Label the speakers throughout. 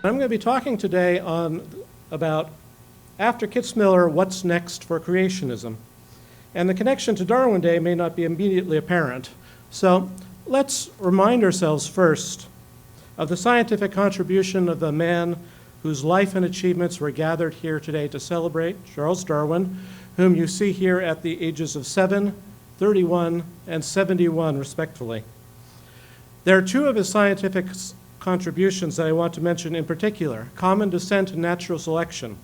Speaker 1: I'm going to be talking today about, after Kitzmiller, what's next for creationism. And the connection to Darwin Day may not be immediately apparent. So let's remind ourselves first of the scientific contribution of the man whose life and achievements we're gathered here today to celebrate, Charles Darwin, whom you see here at the ages of 7, 31, and 71, respectively. There are two of his scientific contributions that I want to mention in particular: common descent and natural selection.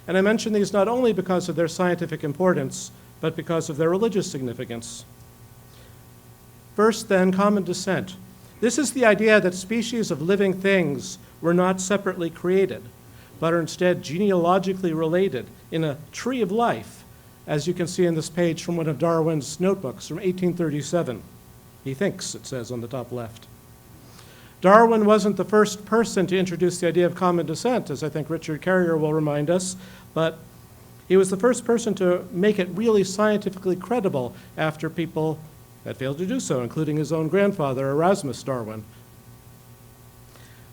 Speaker 1: And I mention these not only because of their scientific importance, but because of their religious significance. First, then, common descent. This is the idea that species of living things were not separately created, but are instead genealogically related in a tree of life, as you can see in this page from one of Darwin's notebooks from 1837. He thinks, it says on the top left. Darwin wasn't the first person to introduce the idea of common descent, as I think Richard Carrier will remind us, but he was the first person to make it really scientifically credible after people had failed to do so, including his own grandfather, Erasmus Darwin.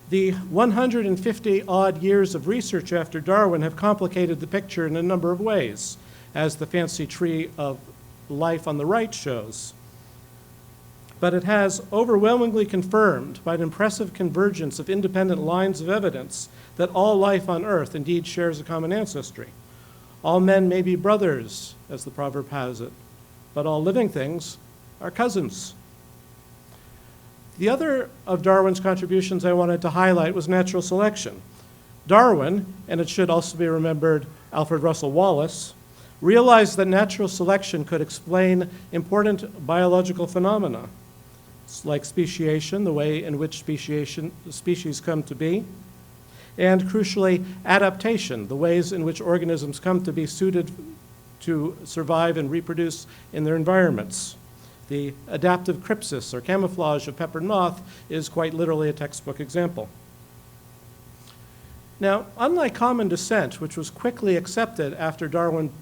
Speaker 1: The 150-odd years of research after Darwin have complicated the picture in a number of ways, as the fancy tree of life on the right shows. But it has overwhelmingly confirmed, by an impressive convergence of independent lines of evidence, that all life on Earth indeed shares a common ancestry. All men may be brothers, as the proverb has it, but all living things are cousins. The other of Darwin's contributions I wanted to highlight was natural selection. Darwin, and it should also be remembered Alfred Russel Wallace, realized that natural selection could explain important biological phenomena, like speciation, the way in which species come to be, and crucially, adaptation, the ways in which organisms come to be suited to survive and reproduce in their environments. The adaptive crypsis, or camouflage of peppered moth, is quite literally a textbook example. Now, unlike common descent, which was quickly accepted after Darwin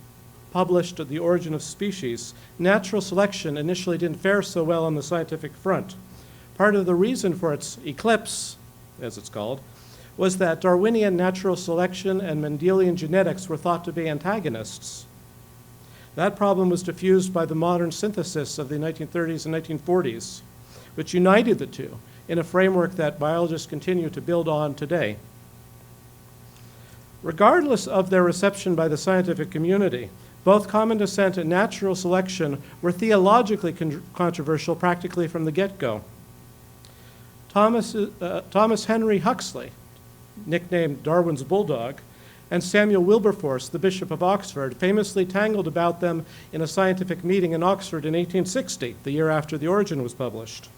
Speaker 1: published The Origin of Species, natural selection initially didn't fare so well on the scientific front. Part of the reason for its eclipse, as it's called, was that Darwinian natural selection and Mendelian genetics were thought to be antagonists. That problem was diffused by the modern synthesis of the 1930s and 1940s, which united the two in a framework that biologists continue to build on today. Regardless of their reception by the scientific community, both common descent and natural selection were theologically controversial practically from the get-go. Thomas Henry Huxley, nicknamed Darwin's Bulldog, and Samuel Wilberforce, the Bishop of Oxford, famously tangled about them in a scientific meeting in Oxford in 1860, the year after The Origin was published.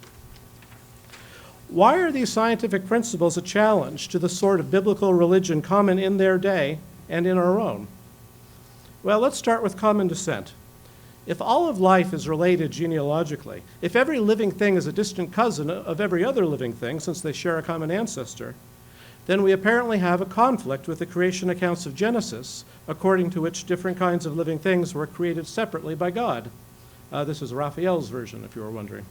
Speaker 1: Why are these scientific principles a challenge to the sort of biblical religion common in their day and in our own? Well, let's start with common descent. If all of life is related genealogically, if every living thing is a distant cousin of every other living thing since they share a common ancestor, then we apparently have a conflict with the creation accounts of Genesis, according to which different kinds of living things were created separately by God. This is Raphael's version, if you were wondering.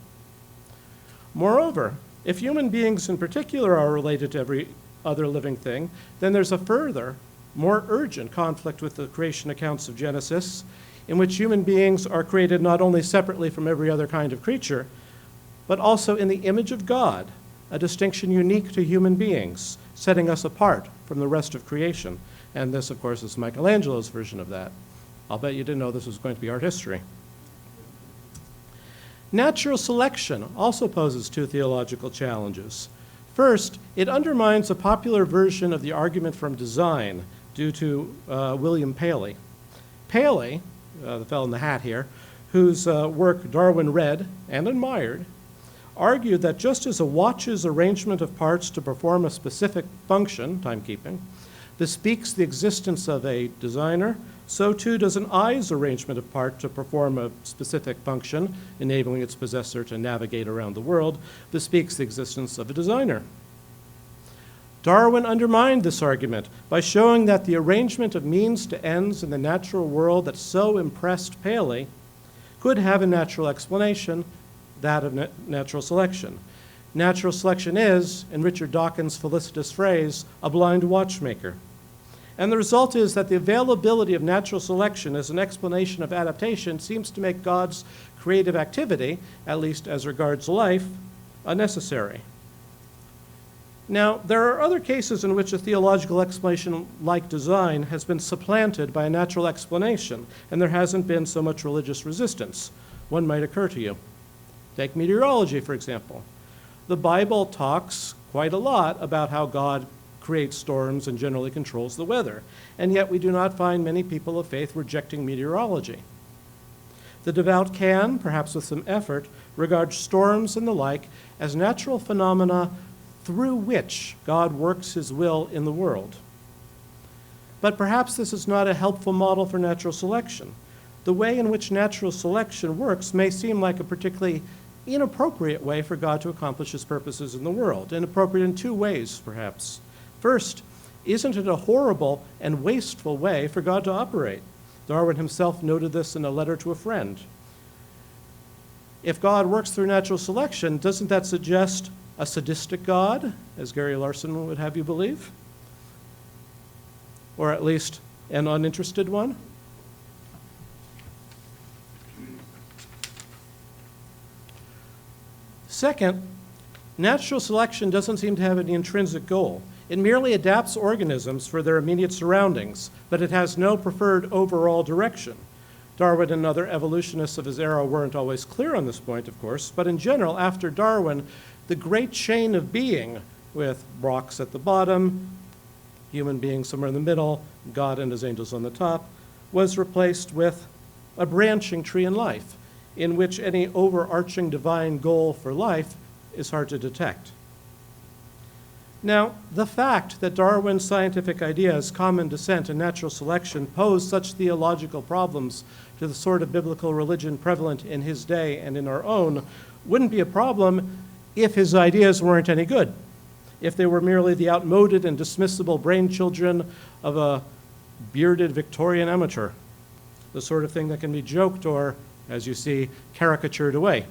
Speaker 1: Moreover, if human beings in particular are related to every other living thing, then there's a further, more urgent conflict with the creation accounts of Genesis, in which human beings are created not only separately from every other kind of creature, but also in the image of God, a distinction unique to human beings, setting us apart from the rest of creation. And this, of course, is Michelangelo's version of that. I'll bet you didn't know this was going to be art history. Natural selection also poses two theological challenges. First, it undermines a popular version of the argument from design due to William Paley. Paley, the fellow in the hat here, whose work Darwin read and admired, argued that just as a watch's arrangement of parts to perform a specific function, timekeeping, bespeaks the existence of a designer, so too does an eye's arrangement of parts to perform a specific function, enabling its possessor to navigate around the world, bespeaks the existence of a designer. Darwin undermined this argument by showing that the arrangement of means to ends in the natural world that so impressed Paley could have a natural explanation, that of natural selection. Natural selection is, in Richard Dawkins' felicitous phrase, a blind watchmaker. And the result is that the availability of natural selection as an explanation of adaptation seems to make God's creative activity, at least as regards life, unnecessary. Now, there are other cases in which a theological explanation like design has been supplanted by a natural explanation, and there hasn't been so much religious resistance. One might occur to you. Take meteorology, for example. The Bible talks quite a lot about how God creates storms and generally controls the weather, and yet we do not find many people of faith rejecting meteorology. The devout can, perhaps with some effort, regard storms and the like as natural phenomena through which God works his will in the world. But perhaps this is not a helpful model for natural selection. The way in which natural selection works may seem like a particularly inappropriate way for God to accomplish his purposes in the world. Inappropriate in two ways, perhaps. First, isn't it a horrible and wasteful way for God to operate? Darwin himself noted this in a letter to a friend. If God works through natural selection, doesn't that suggest a sadistic God, as Gary Larson would have you believe? Or at least an uninterested one? Second, natural selection doesn't seem to have any intrinsic goal. It merely adapts organisms for their immediate surroundings, but it has no preferred overall direction. Darwin and other evolutionists of his era weren't always clear on this point, of course, but in general, after Darwin, the great chain of being, with rocks at the bottom, human beings somewhere in the middle, God and his angels on the top, was replaced with a branching tree in life, in which any overarching divine goal for life is hard to detect. Now, the fact that Darwin's scientific ideas, common descent and natural selection, pose such theological problems to the sort of biblical religion prevalent in his day and in our own wouldn't be a problem if his ideas weren't any good, if they were merely the outmoded and dismissible brainchildren of a bearded Victorian amateur, the sort of thing that can be joked or, as you see, caricatured away.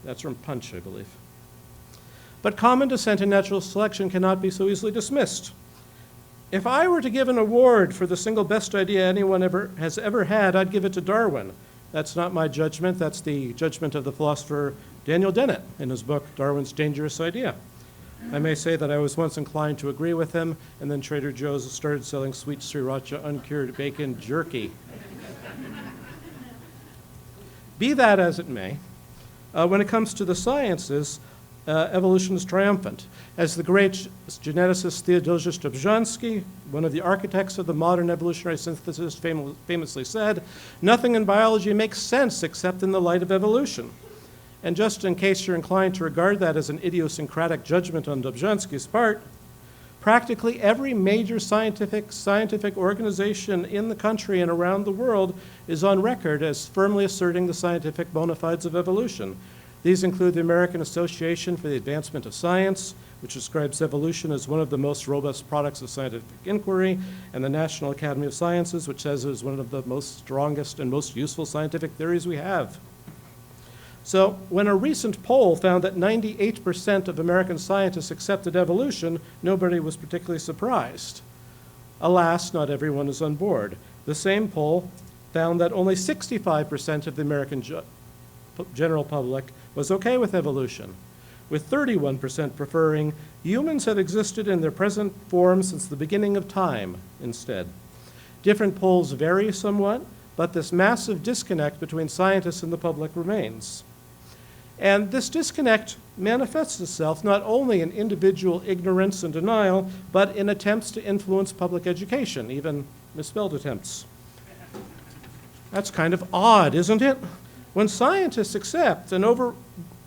Speaker 1: That's from Punch, I believe. But common descent and natural selection cannot be so easily dismissed. If I were to give an award for the single best idea anyone has ever had, I'd give it to Darwin. That's not my judgment. That's the judgment of the philosopher Daniel Dennett in his book, Darwin's Dangerous Idea. I may say that I was once inclined to agree with him, and then Trader Joe's started selling sweet sriracha uncured bacon jerky. Be that as it may, when it comes to the sciences, evolution is triumphant. As the great geneticist Theodosius Dobzhansky, one of the architects of the modern evolutionary synthesis, famously said, "Nothing in biology makes sense except in the light of evolution." And just in case you're inclined to regard that as an idiosyncratic judgment on Dobzhansky's part, practically every major scientific organization in the country and around the world is on record as firmly asserting the scientific bona fides of evolution. These include the American Association for the Advancement of Science, which describes evolution as one of the most robust products of scientific inquiry, and the National Academy of Sciences, which says it is one of the most strongest and most useful scientific theories we have. So when a recent poll found that 98% of American scientists accepted evolution, nobody was particularly surprised. Alas, not everyone is on board. The same poll found that only 65% of the American general public was okay with evolution, with 31% preferring humans have existed in their present form since the beginning of time instead. Different polls vary somewhat, but this massive disconnect between scientists and the public remains. And this disconnect manifests itself not only in individual ignorance and denial, but in attempts to influence public education, even misspelled attempts. That's kind of odd, isn't it? When scientists accept and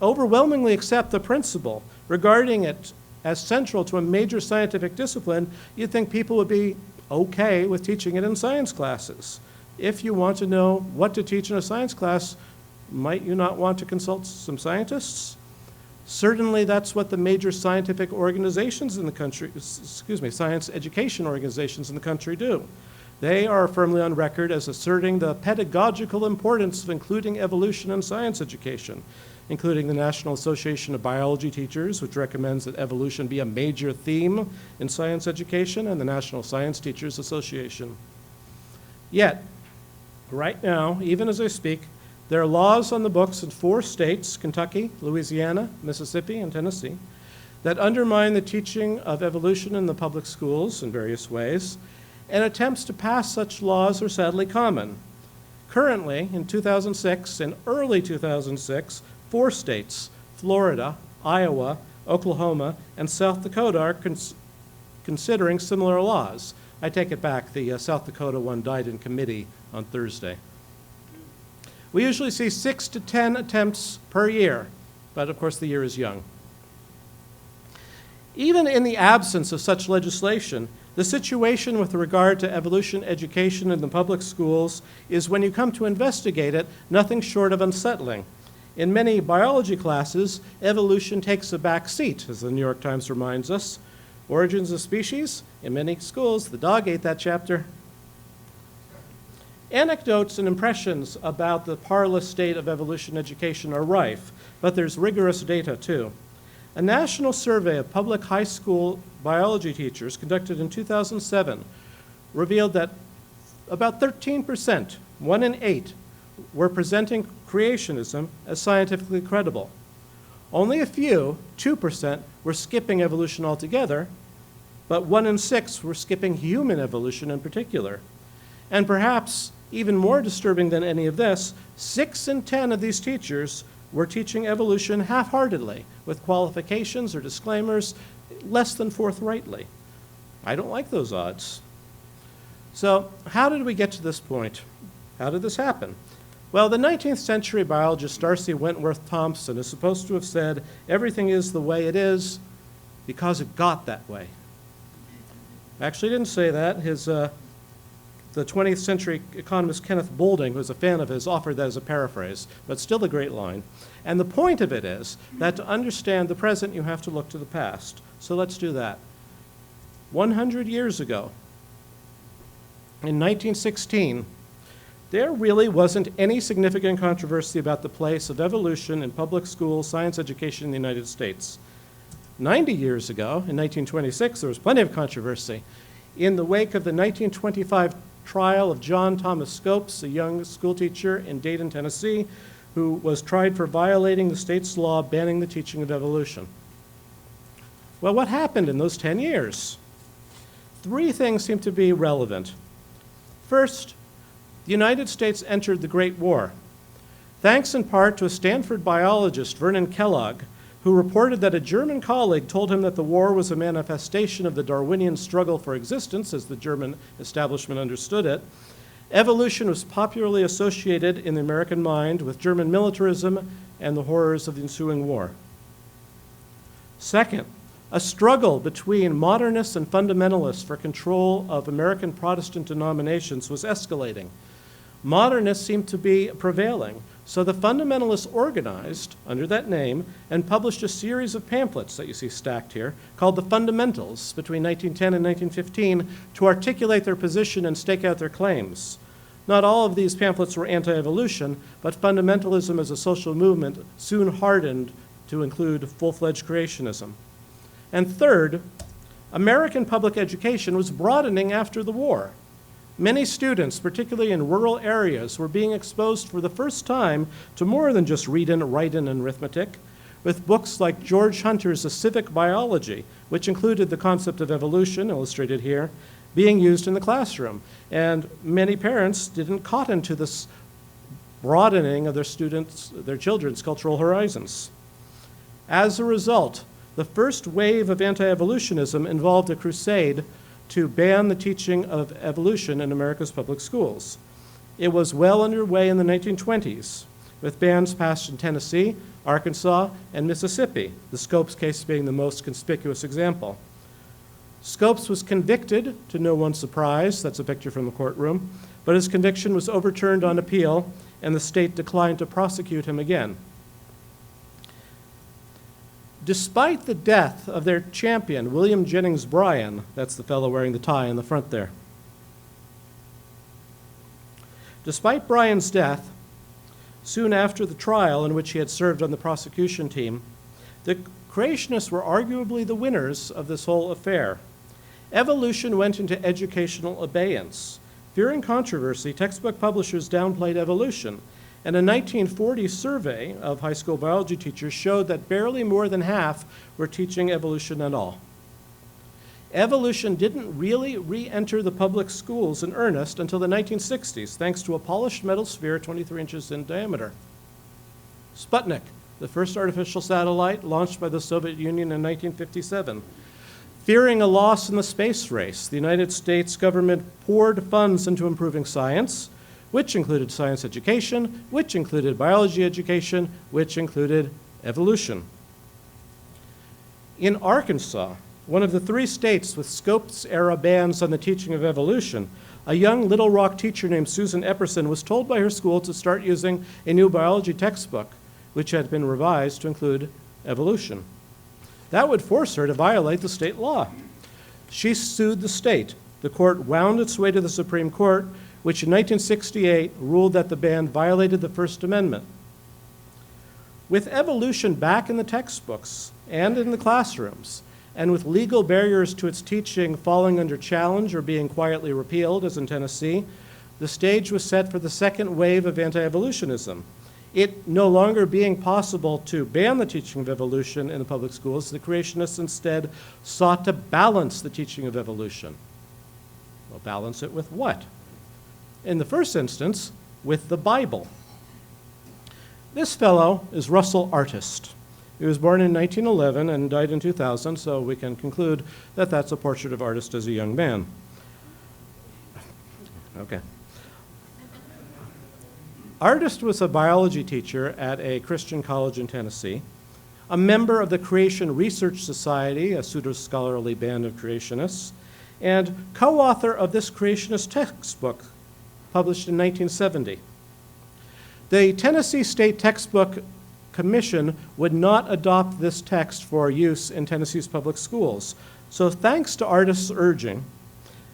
Speaker 1: overwhelmingly accept the principle, regarding it as central to a major scientific discipline, you'd think people would be okay with teaching it in science classes. If you want to know what to teach in a science class, might you not want to consult some scientists? Certainly that's what the major scientific organizations in the country, science education organizations in the country do. They are firmly on record as asserting the pedagogical importance of including evolution in science education. including the National Association of Biology Teachers, which recommends that evolution be a major theme in science education, and the National Science Teachers Association. Yet, right now, even as I speak, there are laws on the books in 4 states, Kentucky, Louisiana, Mississippi, and Tennessee, that undermine the teaching of evolution in the public schools in various ways, and attempts to pass such laws are sadly common. Currently, in 2006 and early 2006, 4 states, Florida, Iowa, Oklahoma, and South Dakota are considering similar laws. I take it back, the South Dakota one died in committee on Thursday. We usually see 6 to 10 attempts per year, but of course the year is young. Even in the absence of such legislation, the situation with regard to evolution education in the public schools is, when you come to investigate it, nothing short of unsettling. In many biology classes, evolution takes a back seat, as the New York Times reminds us. Origins of species, in many schools, the dog ate that chapter. Anecdotes and impressions about the parlous state of evolution education are rife, but there's rigorous data too. A national survey of public high school biology teachers conducted in 2007 revealed that about 13%, 1 in 8, were presenting creationism as scientifically credible. Only a few, 2%, were skipping evolution altogether, but 1 in 6 were skipping human evolution in particular. And perhaps even more disturbing than any of this, 6 in 10 of these teachers were teaching evolution half-heartedly, with qualifications or disclaimers less than forthrightly. I don't like those odds. So how did we get to this point? How did this happen? Well, the 19th century biologist Darcy Wentworth Thompson is supposed to have said, everything is the way it is because it got that way. Actually, he didn't say that. The 20th century economist Kenneth Boulding, who was a fan of his, offered that as a paraphrase, but still a great line. And the point of it is that to understand the present, you have to look to the past. So let's do that. 100 years ago, in 1916, there really wasn't any significant controversy about the place of evolution in public school science education in the United States. 90 years ago, in 1926, there was plenty of controversy. In the wake of the 1925 trial of John Thomas Scopes, a young schoolteacher in Dayton, Tennessee, who was tried for violating the state's law banning the teaching of evolution. Well, what happened in those 10 years? 3 things seem to be relevant. First, the United States entered the Great War, thanks in part to a Stanford biologist, Vernon Kellogg, who reported that a German colleague told him that the war was a manifestation of the Darwinian struggle for existence, as the German establishment understood it. Evolution was popularly associated in the American mind with German militarism and the horrors of the ensuing war. Second, a struggle between modernists and fundamentalists for control of American Protestant denominations was escalating. Modernists seemed to be prevailing, so the fundamentalists organized under that name and published a series of pamphlets that you see stacked here called the Fundamentals between 1910 and 1915 to articulate their position and stake out their claims. Not all of these pamphlets were anti-evolution, but fundamentalism as a social movement soon hardened to include full-fledged creationism. And third, American public education was broadening after the war. Many students, particularly in rural areas, were being exposed for the first time to more than just reading, writing, and arithmetic, with books like George Hunter's A Civic Biology, which included the concept of evolution, illustrated here, being used in the classroom. And many parents didn't cotton to this broadening of their children's cultural horizons. As a result, the first wave of anti-evolutionism involved a crusade to ban the teaching of evolution in America's public schools. It was well underway in the 1920s, with bans passed in Tennessee, Arkansas, and Mississippi, the Scopes case being the most conspicuous example. Scopes was convicted, to no one's surprise, that's a picture from the courtroom, but his conviction was overturned on appeal, and the state declined to prosecute him again. Despite the death of their champion, William Jennings Bryan, that's the fellow wearing the tie in the front there. Despite Bryan's death, soon after the trial in which he had served on the prosecution team, the creationists were arguably the winners of this whole affair. Evolution went into educational abeyance. Fearing controversy, textbook publishers downplayed evolution, and a 1940 survey of high school biology teachers showed that barely more than half were teaching evolution at all. Evolution didn't really re-enter the public schools in earnest until the 1960s, thanks to a polished metal sphere 23 inches in diameter. Sputnik, the first artificial satellite launched by the Soviet Union in 1957. Fearing a loss in the space race, the United States government poured funds into improving science, which included science education, which included biology education, which included evolution. In Arkansas, one of the 3 states with Scopes-era bans on the teaching of evolution, a young Little Rock teacher named Susan Epperson was told by her school to start using a new biology textbook, which had been revised to include evolution. That would force her to violate the state law. She sued the state. The court wound its way to the Supreme Court, which in 1968 ruled that the ban violated the First Amendment. With evolution back in the textbooks and in the classrooms, and with legal barriers to its teaching falling under challenge or being quietly repealed, as in Tennessee, the stage was set for the second wave of anti-evolutionism. It no longer being possible to ban the teaching of evolution in the public schools, the creationists instead sought to balance the teaching of evolution. Well, balance it with what? In the first instance, with the Bible. This fellow is Russell Artist. He was born in 1911 and died in 2000, so we can conclude that that's a portrait of Artist as a young man. Okay. Artist was a biology teacher at a Christian college in Tennessee, a member of the Creation Research Society, a pseudo-scholarly band of creationists, and co-author of this creationist textbook published in 1970. The Tennessee State Textbook Commission would not adopt this text for use in Tennessee's public schools. So thanks to Artist's urging,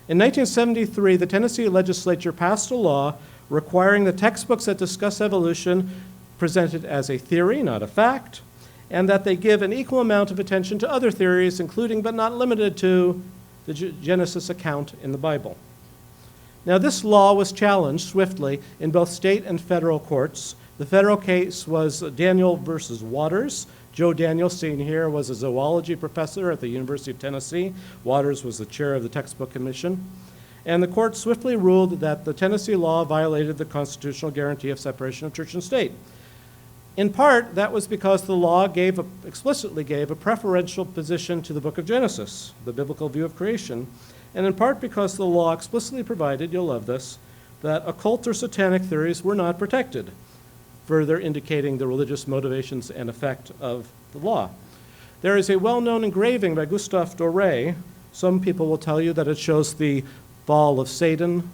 Speaker 1: in 1973, the Tennessee legislature passed a law requiring the textbooks that discuss evolution presented as a theory, not a fact, and that they give an equal amount of attention to other theories, including but not limited to the Genesis account in the Bible. Now, this law was challenged swiftly in both state and federal courts. The federal case was Daniel versus Waters. Joe Daniel, seen here, was a zoology professor at the University of Tennessee. Waters was the chair of the textbook commission. And the court swiftly ruled that the Tennessee law violated the constitutional guarantee of separation of church and state. In part, that was because the law explicitly gave a preferential position to the book of Genesis, the biblical view of creation, and in part because the law explicitly provided, you'll love this, that occult or satanic theories were not protected, further indicating the religious motivations and effect of the law. There is a well-known engraving by Gustave Doré. Some people will tell you that it shows the fall of Satan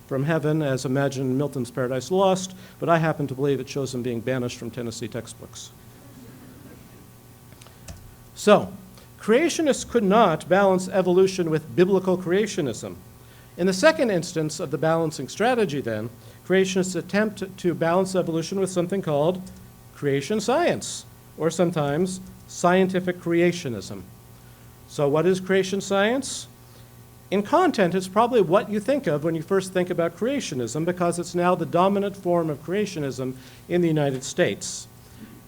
Speaker 1: from heaven as imagined in Milton's Paradise Lost, but I happen to believe it shows him being banished from Tennessee textbooks. So, creationists could not balance evolution with biblical creationism. In the second instance of the balancing strategy, then, creationists attempt to balance evolution with something called creation science, or sometimes scientific creationism. So what is creation science? In content, it's probably what you think of when you first think about creationism, because it's now the dominant form of creationism in the United States.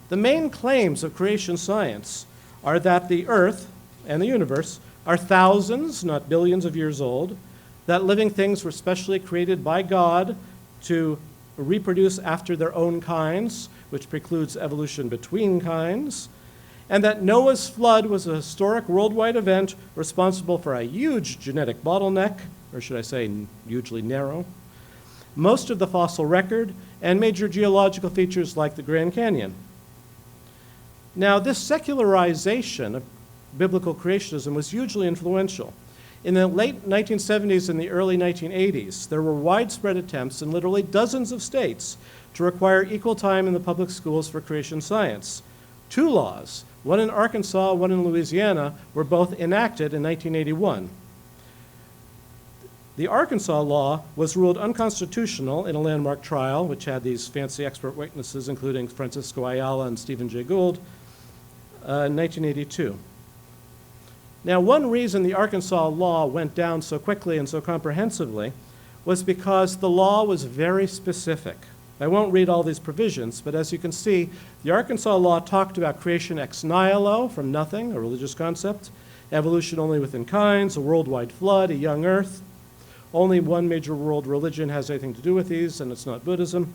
Speaker 1: The main claims of creation science are that the earth and the universe are thousands, not billions of years old, that living things were specially created by God to reproduce after their own kinds, which precludes evolution between kinds, and that Noah's flood was a historic worldwide event responsible for a huge genetic bottleneck, or should I say hugely narrow, most of the fossil record, and major geological features like the Grand Canyon. Now, this secularization of biblical creationism was hugely influential. In the late 1970s and the early 1980s, there were widespread attempts in literally dozens of states to require equal time in the public schools for creation science. 2 laws, one in Arkansas, one in Louisiana, were both enacted in 1981. The Arkansas law was ruled unconstitutional in a landmark trial, which had these fancy expert witnesses, including Francisco Ayala and Stephen Jay Gould, in 1982. Now, one reason the Arkansas law went down so quickly and so comprehensively was because the law was very specific. I won't read all these provisions, but as you can see, the Arkansas law talked about creation ex nihilo, from nothing, a religious concept, evolution only within kinds, a worldwide flood, a young earth. Only one major world religion has anything to do with these, and it's not Buddhism.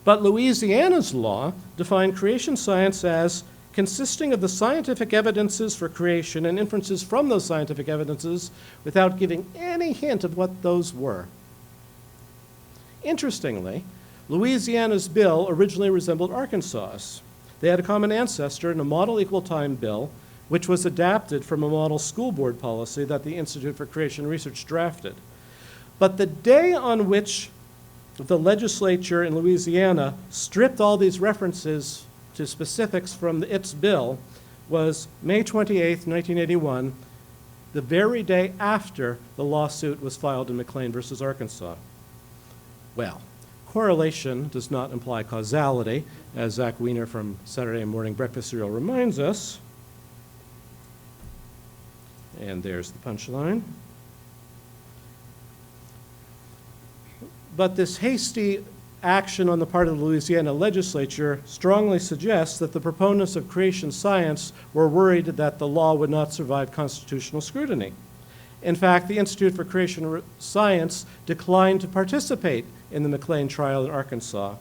Speaker 1: But Louisiana's law defined creation science as consisting of the scientific evidences for creation and inferences from those scientific evidences without giving any hint of what those were. Interestingly, Louisiana's bill originally resembled Arkansas's. They had a common ancestor in a model equal time bill, which was adapted from a model school board policy that the Institute for Creation Research drafted. But the day on which the legislature in Louisiana stripped all these references to specifics from its bill was May 28th, 1981, the very day after the lawsuit was filed in McLean versus Arkansas. Well, correlation does not imply causality, as Zach Wiener from Saturday Morning Breakfast Cereal reminds us. And there's the punchline. But this hasty action on the part of the Louisiana legislature strongly suggests that the proponents of creation science were worried that the law would not survive constitutional scrutiny. In fact, the Institute for Creation Science declined to participate in the McLean trial in Arkansas,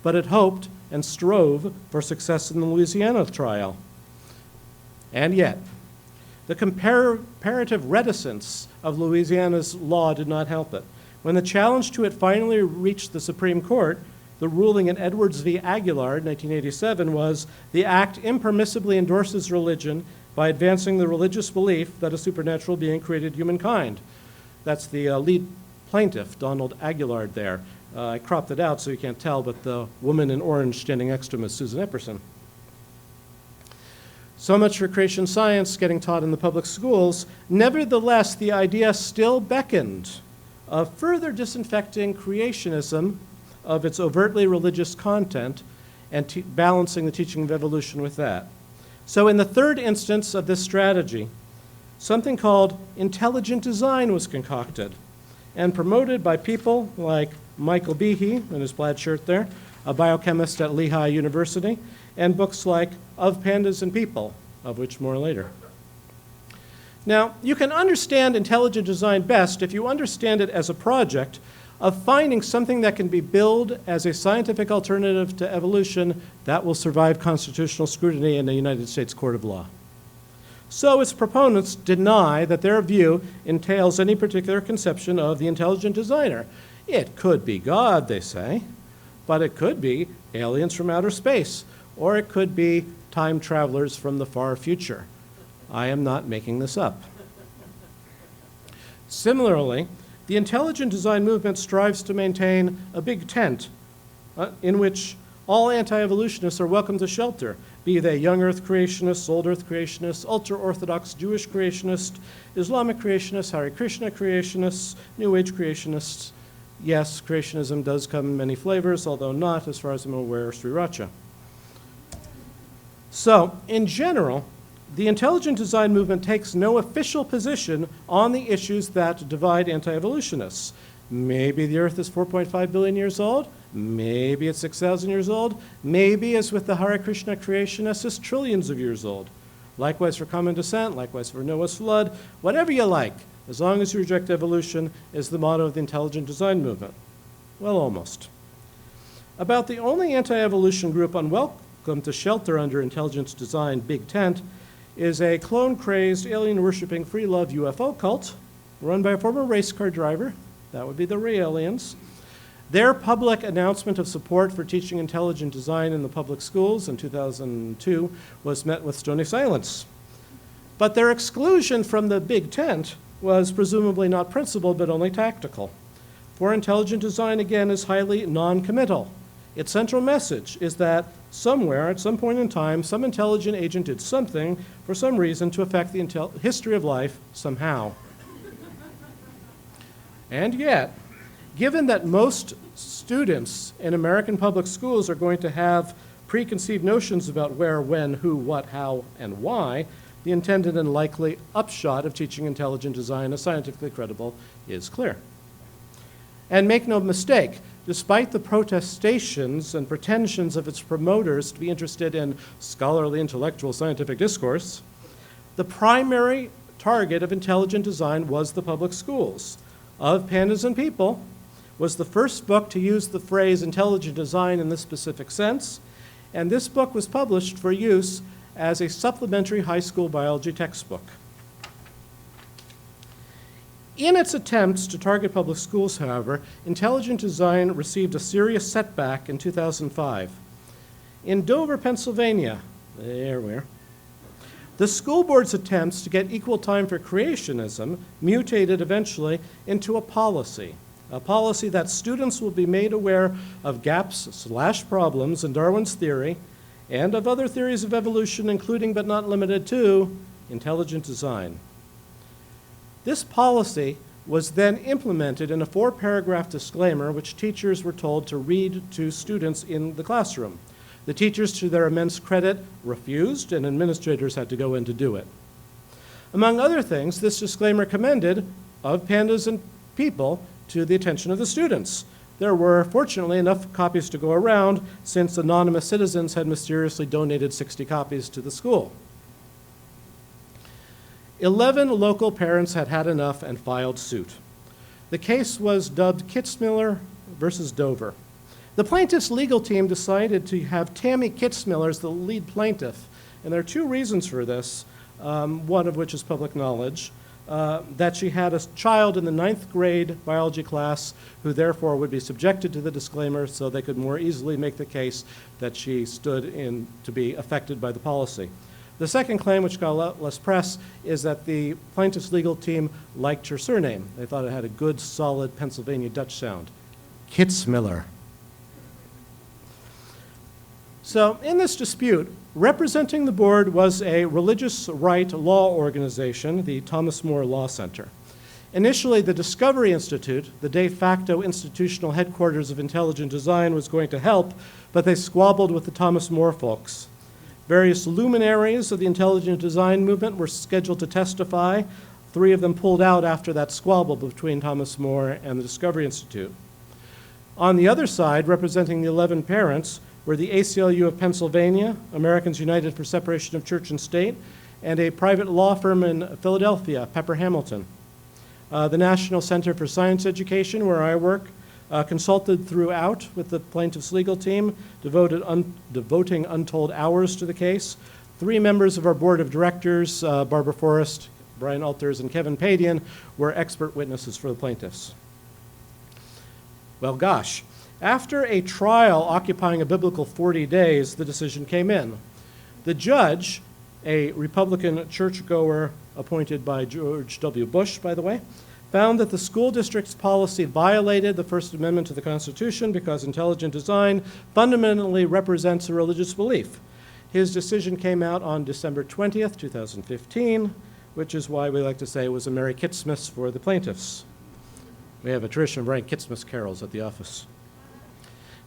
Speaker 1: but it hoped and strove for success in the Louisiana trial. And yet, the comparative reticence of Louisiana's law did not help it. When the challenge to it finally reached the Supreme Court, the ruling in Edwards v. Aguilar, 1987, was, the act impermissibly endorses religion by advancing the religious belief that a supernatural being created humankind. That's the lead plaintiff, Donald Aguilar, there. I cropped it out so you can't tell, but the woman in orange standing next to him is Susan Epperson. So much for creation science getting taught in the public schools. Nevertheless, the idea still beckoned of further disinfecting creationism of its overtly religious content and balancing the teaching of evolution with that. So in the third instance of this strategy, something called intelligent design was concocted and promoted by people like Michael Behe, in his plaid shirt there, a biochemist at Lehigh University, and books like Of Pandas and People, of which more later. Now, you can understand intelligent design best if you understand it as a project of finding something that can be billed as a scientific alternative to evolution that will survive constitutional scrutiny in the United States Court of Law. So its proponents deny that their view entails any particular conception of the intelligent designer. It could be God, they say, but it could be aliens from outer space, or it could be time travelers from the far future. I am not making this up. Similarly, the intelligent design movement strives to maintain a big tent in which all anti-evolutionists are welcome to shelter, be they young earth creationists, old earth creationists, ultra-Orthodox Jewish creationists, Islamic creationists, Hare Krishna creationists, New Age creationists. Yes, creationism does come in many flavors, although not, as far as I'm aware, Sriracha. So, in general, the intelligent design movement takes no official position on the issues that divide anti-evolutionists. Maybe the Earth is 4.5 billion years old. Maybe it's 6,000 years old. Maybe, as with the Hare Krishna creationists, it's trillions of years old. Likewise for common descent, likewise for Noah's flood, whatever you like, as long as you reject evolution, is the motto of the intelligent design movement. Well, almost. About the only anti-evolution group unwelcome to shelter under intelligence design big tent is a clone-crazed, alien-worshipping, free-love UFO cult run by a former race car driver. That would be the Re-Aliens. Their public announcement of support for teaching intelligent design in the public schools in 2002 was met with stony silence. But their exclusion from the big tent was presumably not principled, but only tactical. For intelligent design, again, is highly non-committal. Its central message is that somewhere, at some point in time, some intelligent agent did something for some reason to affect the history of life somehow. And yet, given that most students in American public schools are going to have preconceived notions about where, when, who, what, how, and why, the intended and likely upshot of teaching intelligent design as scientifically credible is clear. And make no mistake, despite the protestations and pretensions of its promoters to be interested in scholarly, intellectual, scientific discourse, the primary target of intelligent design was the public schools. Of Pandas and People was the first book to use the phrase intelligent design in this specific sense, and this book was published for use as a supplementary high school biology textbook. In its attempts to target public schools, however, intelligent design received a serious setback in 2005. In Dover, Pennsylvania, there we are, the school board's attempts to get equal time for creationism mutated eventually into a policy that students will be made aware of gaps/problems in Darwin's theory and of other theories of evolution, including but not limited to intelligent design. This policy was then implemented in a 4-paragraph disclaimer which teachers were told to read to students in the classroom. The teachers, to their immense credit, refused, and administrators had to go in to do it. Among other things, this disclaimer commended Of Pandas and People to the attention of the students. There were, fortunately, enough copies to go around since anonymous citizens had mysteriously donated 60 copies to the school. 11 local parents had had enough and filed suit. The case was dubbed Kitzmiller versus Dover. The plaintiff's legal team decided to have Tammy Kitzmiller as the lead plaintiff, and there are 2 reasons for this, one of which is public knowledge, that she had a child in the 9th grade biology class who therefore would be subjected to the disclaimer so they could more easily make the case that she stood in to be affected by the policy. The second claim, which got a lot less press, is that the plaintiff's legal team liked her surname. They thought it had a good, solid Pennsylvania Dutch sound. Kitzmiller. So in this dispute, representing the board was a religious right law organization, the Thomas More Law Center. Initially, the Discovery Institute, the de facto institutional headquarters of intelligent design, was going to help, but they squabbled with the Thomas More folks. Various luminaries of the intelligent design movement were scheduled to testify. 3 of them pulled out after that squabble between Thomas More and the Discovery Institute. On the other side, representing the 11 parents, were the ACLU of Pennsylvania, Americans United for Separation of Church and State, and a private law firm in Philadelphia, Pepper Hamilton. The National Center for Science Education, where I work, consulted throughout with the plaintiff's legal team, devoting untold hours to the case. 3 members of our board of directors, Barbara Forrest, Brian Alters, and Kevin Padian, were expert witnesses for the plaintiffs. Well, gosh. After a trial occupying a biblical 40 days, the decision came in. The judge, a Republican churchgoer appointed by George W. Bush, by the way, found that the school district's policy violated the First Amendment to the Constitution because intelligent design fundamentally represents a religious belief. His decision came out on December 20th, 2015, which is why we like to say it was a Merry Kitzmas for the plaintiffs. We have a tradition of writing Kitzmas carols at the office.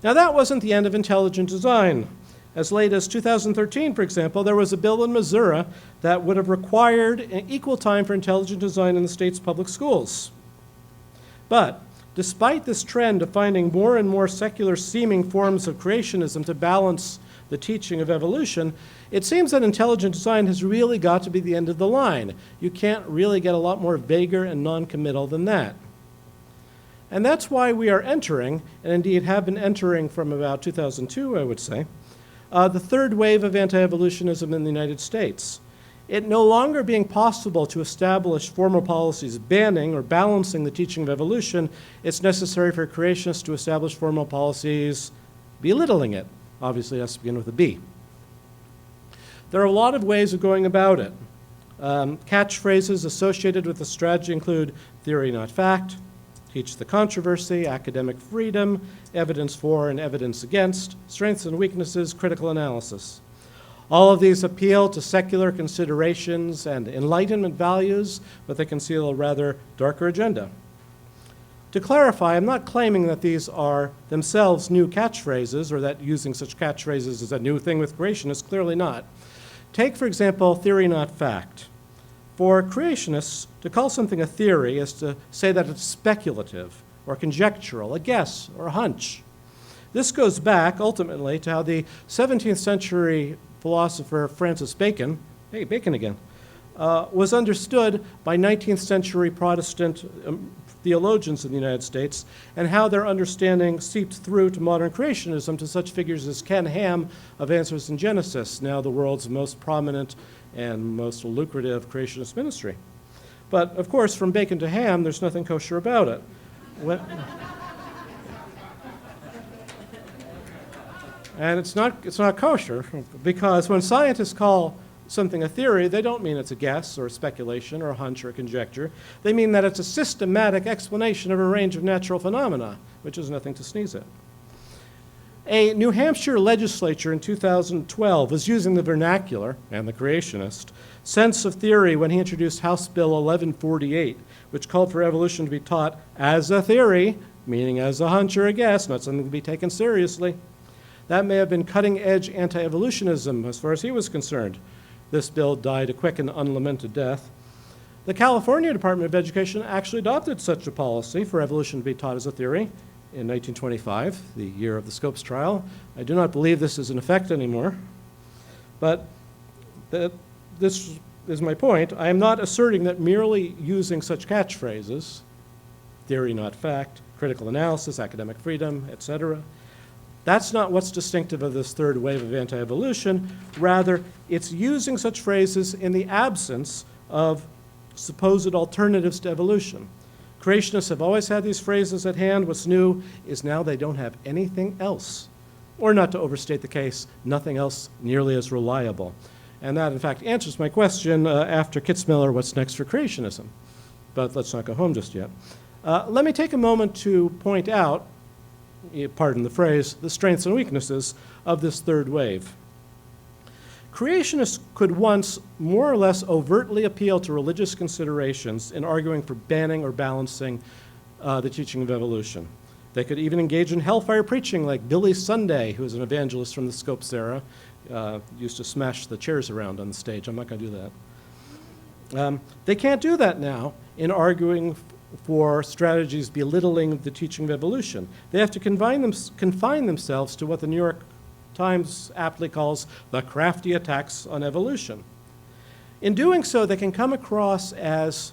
Speaker 1: Now, that wasn't the end of intelligent design. As late as 2013, for example, there was a bill in Missouri that would have required an equal time for intelligent design in the state's public schools. But despite this trend of finding more and more secular-seeming forms of creationism to balance the teaching of evolution, it seems that intelligent design has really got to be the end of the line. You can't really get a lot more vaguer and non-committal than that. And that's why we are entering, and indeed have been entering from about 2002, I would say, the 3rd wave of anti-evolutionism in the United States. It no longer being possible to establish formal policies banning or balancing the teaching of evolution, it's necessary for creationists to establish formal policies belittling it. Obviously, it has to begin with a B. There are a lot of ways of going about it. Catchphrases associated with the strategy include theory, not fact, teach the controversy, academic freedom, evidence for and evidence against, strengths and weaknesses, critical analysis. All of these appeal to secular considerations and Enlightenment values, but they conceal a rather darker agenda. To clarify, I'm not claiming that these are themselves new catchphrases or that using such catchphrases is a new thing with creationists, clearly not. Take, for example, theory not fact. For creationists, to call something a theory is to say that it's speculative or conjectural, a guess or a hunch. This goes back, ultimately, to how the 17th century philosopher Francis Bacon, hey, Bacon again, was understood by 19th century Protestant theologians in the United States, and how their understanding seeped through to modern creationism to such figures as Ken Ham of Answers in Genesis, now the world's most prominent and most lucrative creationist ministry. But, of course, from Bacon to Ham, there's nothing kosher about it. And it's not kosher, because when scientists call something a theory, they don't mean it's a guess or a speculation or a hunch or a conjecture. They mean that it's a systematic explanation of a range of natural phenomena, which is nothing to sneeze at. A New Hampshire legislature in 2012 was using the vernacular and the creationist sense of theory when he introduced House Bill 1148, which called for evolution to be taught as a theory, meaning as a hunch or a guess, not something to be taken seriously. That may have been cutting-edge anti-evolutionism as far as he was concerned. This bill died a quick and unlamented death. The California Department of Education actually adopted such a policy for evolution to be taught as a theory in 1925, the year of the Scopes trial. I do not believe this is in effect anymore. But this is my point. I am not asserting that merely using such catchphrases, theory not fact, critical analysis, academic freedom, etc., that's not what's distinctive of this third wave of anti-evolution. Rather, it's using such phrases in the absence of supposed alternatives to evolution. Creationists have always had these phrases at hand. What's new is now they don't have anything else. Or, not to overstate the case, nothing else nearly as reliable. And that, in fact, answers my question after Kitzmiller, what's next for creationism? But let's not go home just yet. Let me take a moment to point out, pardon the phrase, the strengths and weaknesses of this third wave. Creationists could once more or less overtly appeal to religious considerations in arguing for banning or balancing the teaching of evolution. They could even engage in hellfire preaching like Billy Sunday, who was an evangelist from the Scopes era, used to smash the chairs around on the stage. I'm not going to do that. They can't do that now in arguing for strategies belittling the teaching of evolution. They have to confine themselves to what the New York Times aptly calls the crafty attacks on evolution. In doing so, they can come across as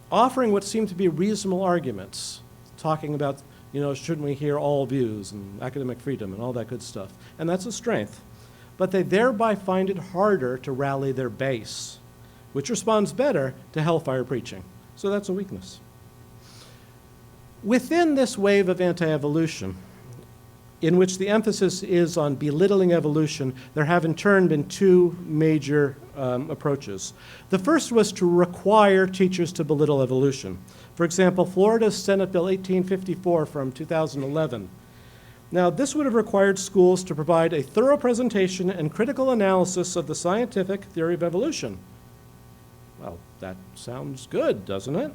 Speaker 1: offering what seem to be reasonable arguments, talking about, shouldn't we hear all views and academic freedom and all that good stuff. And that's a strength. But they thereby find it harder to rally their base, which responds better to hellfire preaching. So that's a weakness. Within this wave of anti-evolution, in which the emphasis is on belittling evolution, there have in turn been two major approaches. The first was to require teachers to belittle evolution. For example, Florida's Senate Bill 1854 from 2011. Now, this would have required schools to provide a thorough presentation and critical analysis of the scientific theory of evolution. Well, that sounds good, doesn't it?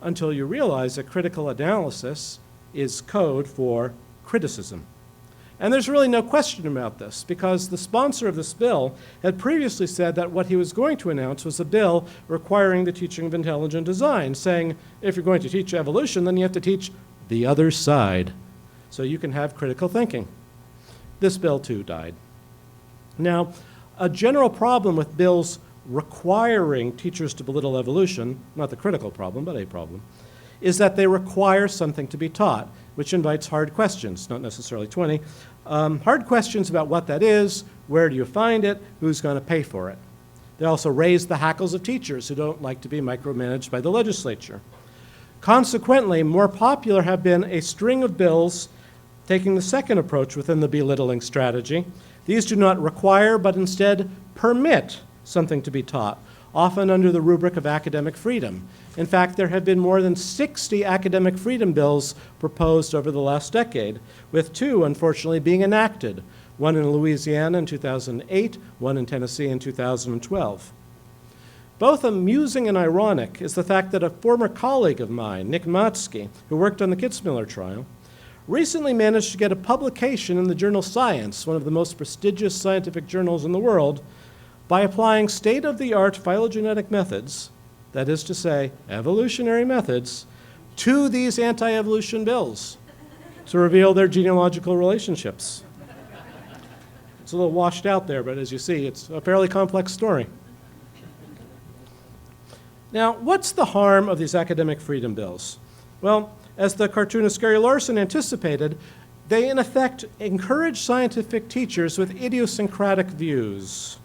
Speaker 1: Until you realize that critical analysis is code for criticism. And there's really no question about this, because the sponsor of this bill had previously said that what he was going to announce was a bill requiring the teaching of intelligent design, saying if you're going to teach evolution, then you have to teach the other side, so you can have critical thinking. This bill, too, died. Now, a general problem with bills requiring teachers to belittle evolution, not the critical problem, but a problem, is that they require something to be taught, which invites hard questions, not necessarily 20. Hard questions about what that is, where do you find it, who's going to pay for it. They also raise the hackles of teachers who don't like to be micromanaged by the legislature. Consequently, more popular have been a string of bills taking the second approach within the belittling strategy. These do not require, but instead permit something to be taught, often under the rubric of academic freedom. In fact, there have been more than 60 academic freedom bills proposed over the last decade, with two, unfortunately, being enacted, one in Louisiana in 2008, one in Tennessee in 2012. Both amusing and ironic is the fact that a former colleague of mine, Nick Matsky, who worked on the Kitzmiller trial, recently managed to get a publication in the journal Science, one of the most prestigious scientific journals in the world, by applying state-of-the-art phylogenetic methods, that is to say, evolutionary methods, to these anti-evolution bills to reveal their genealogical relationships. It's a little washed out there, but as you see, it's a fairly complex story. Now, what's the harm of these academic freedom bills? Well, as the cartoonist Gary Larson anticipated, they in effect encourage scientific teachers with idiosyncratic views.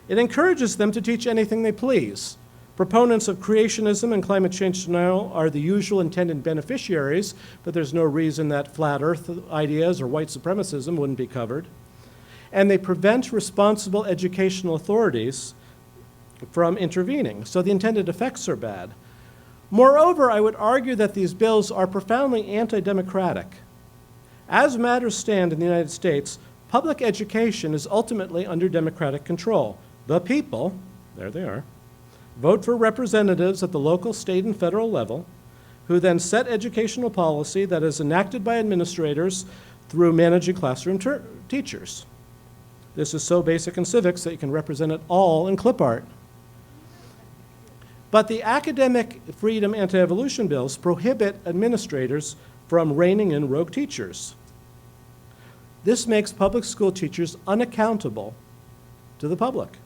Speaker 1: It encourages them to teach anything they please. Proponents of creationism and climate change denial are the usual intended beneficiaries, but there's no reason that flat earth ideas or white supremacism wouldn't be covered. And they prevent responsible educational authorities from intervening, so the intended effects are bad. Moreover, I would argue that these bills are profoundly anti-democratic. As matters stand in the United States, public education is ultimately under democratic control. The people, there they are, vote for representatives at the local, state, and federal level, who then set educational policy that is enacted by administrators through managing classroom teachers. This is so basic in civics that you can represent it all in clip art. But the academic freedom anti-evolution bills prohibit administrators from reining in rogue teachers. This makes public school teachers unaccountable to the public.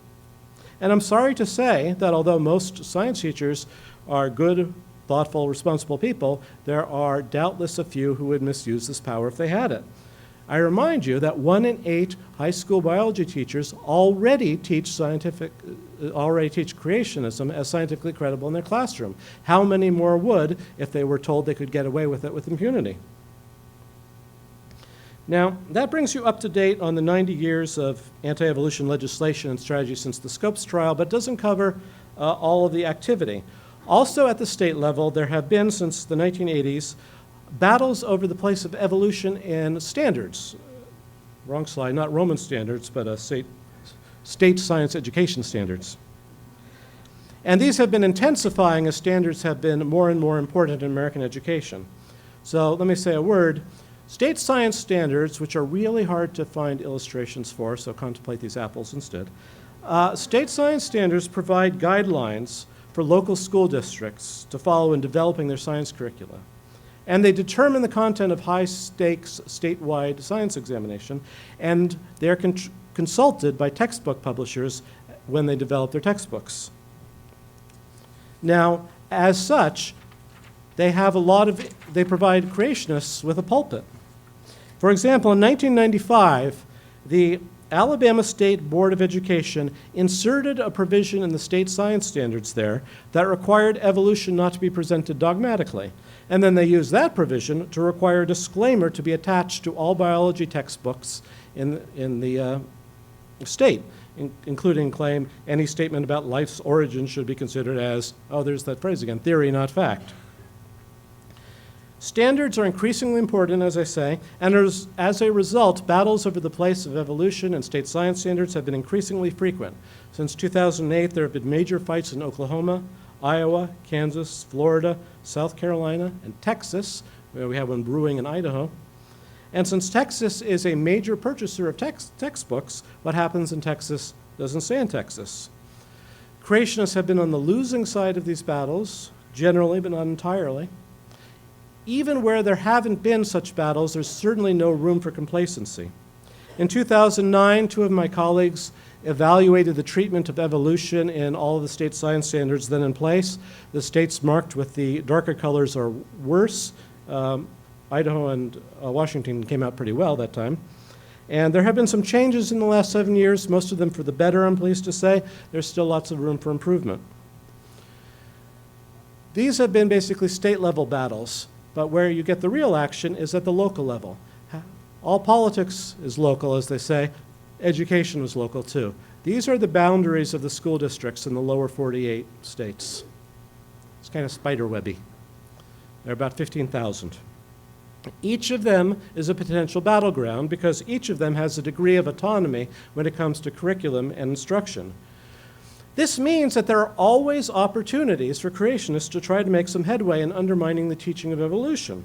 Speaker 1: And I'm sorry to say that although most science teachers are good, thoughtful, responsible people, there are doubtless a few who would misuse this power if they had it. I remind you that 1 in 8 high school biology teachers already teach creationism as scientifically credible in their classroom. How many more would if they were told they could get away with it with impunity? Now, that brings you up to date on the 90 years of anti-evolution legislation and strategy since the Scopes trial, but doesn't cover all of the activity. Also at the state level, there have been, since the 1980s, battles over the place of evolution in standards. Wrong slide, not Roman standards, but state science education standards. And these have been intensifying as standards have been more and more important in American education. So let me say a word. State science standards, which are really hard to find illustrations for, so contemplate these apples instead. State science standards provide guidelines for local school districts to follow in developing their science curricula. And they determine the content of high-stakes statewide science examination, and they're consulted by textbook publishers when they develop their textbooks. Now, as such, they provide creationists with a pulpit. For example, in 1995, the Alabama State Board of Education inserted a provision in the state science standards there that required evolution not to be presented dogmatically. And then they used that provision to require a disclaimer to be attached to all biology textbooks in the state, including claim any statement about life's origin should be considered as, oh, there's that phrase again, theory, not fact. Standards are increasingly important, as I say, and as a result, battles over the place of evolution and state science standards have been increasingly frequent. Since 2008, there have been major fights in Oklahoma, Iowa, Kansas, Florida, South Carolina, and Texas, where we have one brewing in Idaho. And since Texas is a major purchaser of textbooks, what happens in Texas doesn't stay in Texas. Creationists have been on the losing side of these battles, generally, but not entirely. Even where there haven't been such battles, there's certainly no room for complacency. In 2009, 2 of my colleagues evaluated the treatment of evolution in all of the state science standards then in place. The states marked with the darker colors are worse. Idaho and Washington came out pretty well that time. And there have been some changes in the last 7 years, most of them for the better, I'm pleased to say. There's still lots of room for improvement. These have been basically state-level battles, but where you get the real action is at the local level. All politics is local, as they say. Education is local, too. These are the boundaries of the school districts in the lower 48 states. It's kind of spiderwebby. There are about 15,000. Each of them is a potential battleground because each of them has a degree of autonomy when it comes to curriculum and instruction. This means that there are always opportunities for creationists to try to make some headway in undermining the teaching of evolution.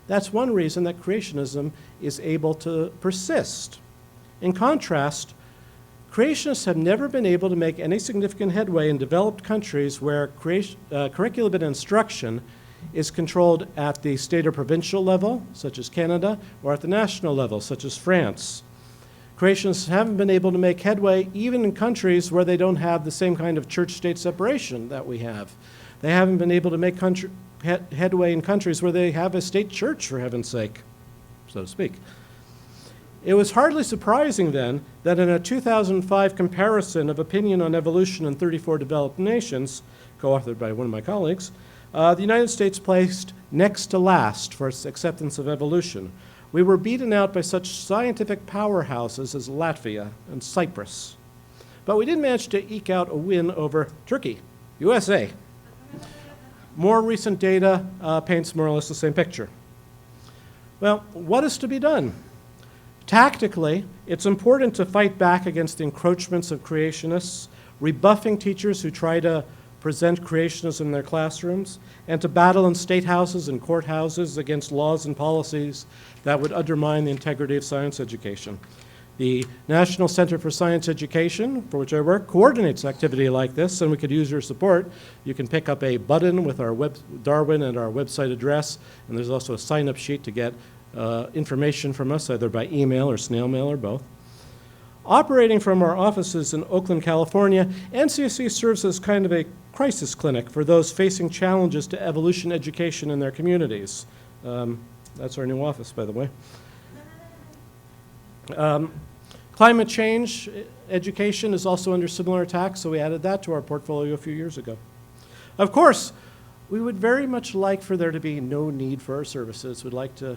Speaker 1: That's one reason that creationism is able to persist. In contrast, creationists have never been able to make any significant headway in developed countries where curriculum and instruction is controlled at the state or provincial level, such as Canada, or at the national level, such as France. Creationists haven't been able to make headway even in countries where they don't have the same kind of church-state separation that we have. They haven't been able to make headway in countries where they have a state church, for heaven's sake, so to speak. It was hardly surprising then that in a 2005 comparison of opinion on evolution in 34 developed nations, co-authored by one of my colleagues, the United States placed next to last for its acceptance of evolution. We were beaten out by such scientific powerhouses as Latvia and Cyprus. But we did manage to eke out a win over Turkey, USA. More recent data paints more or less the same picture. Well, what is to be done? Tactically, it's important to fight back against the encroachments of creationists, rebuffing teachers who try to present creationism in their classrooms, and to battle in state houses and courthouses against laws and policies that would undermine the integrity of science education. The National Center for Science Education, for which I work, coordinates activity like this, and we could use your support. You can pick up a button with our Darwin and our website address, and there's also a sign-up sheet to get information from us, either by email or snail mail or both. Operating from our offices in Oakland, California, NCSC serves as kind of a crisis clinic for those facing challenges to evolution education in their communities. That's our new office, by the way. Climate change education is also under similar attack, so we added that to our portfolio a few years ago. Of course, we would very much like for there to be no need for our services. We'd like to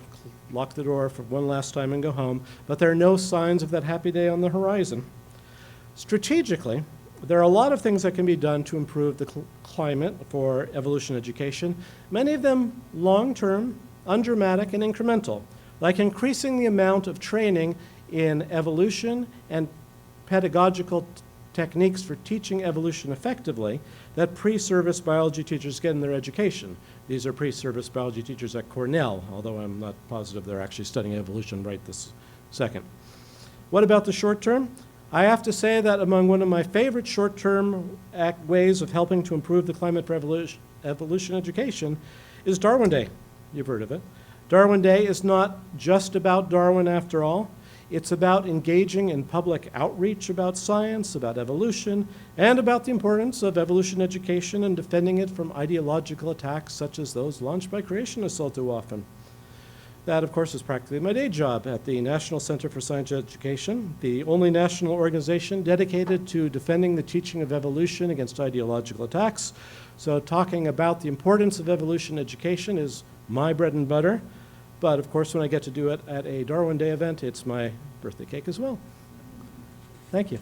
Speaker 1: lock the door for one last time and go home, but there are no signs of that happy day on the horizon. Strategically, there are a lot of things that can be done to improve the climate for evolution education, many of them long-term, undramatic, and incremental, like increasing the amount of training in evolution and pedagogical techniques for teaching evolution effectively that pre-service biology teachers get in their education. These are pre-service biology teachers at Cornell, although I'm not positive they're actually studying evolution right this second. What about the short term? I have to say that among one of my favorite short-term ways of helping to improve the climate for evolution education is Darwin Day. You've heard of it. Darwin Day is not just about Darwin after all. It's about engaging in public outreach about science, about evolution, and about the importance of evolution education and defending it from ideological attacks such as those launched by creationists all too often. That, of course, is practically my day job at the National Center for Science Education, the only national organization dedicated to defending the teaching of evolution against ideological attacks. So talking about the importance of evolution education is my bread and butter. But of course, when I get to do it at a Darwin Day event, it's my birthday cake as well. Thank you.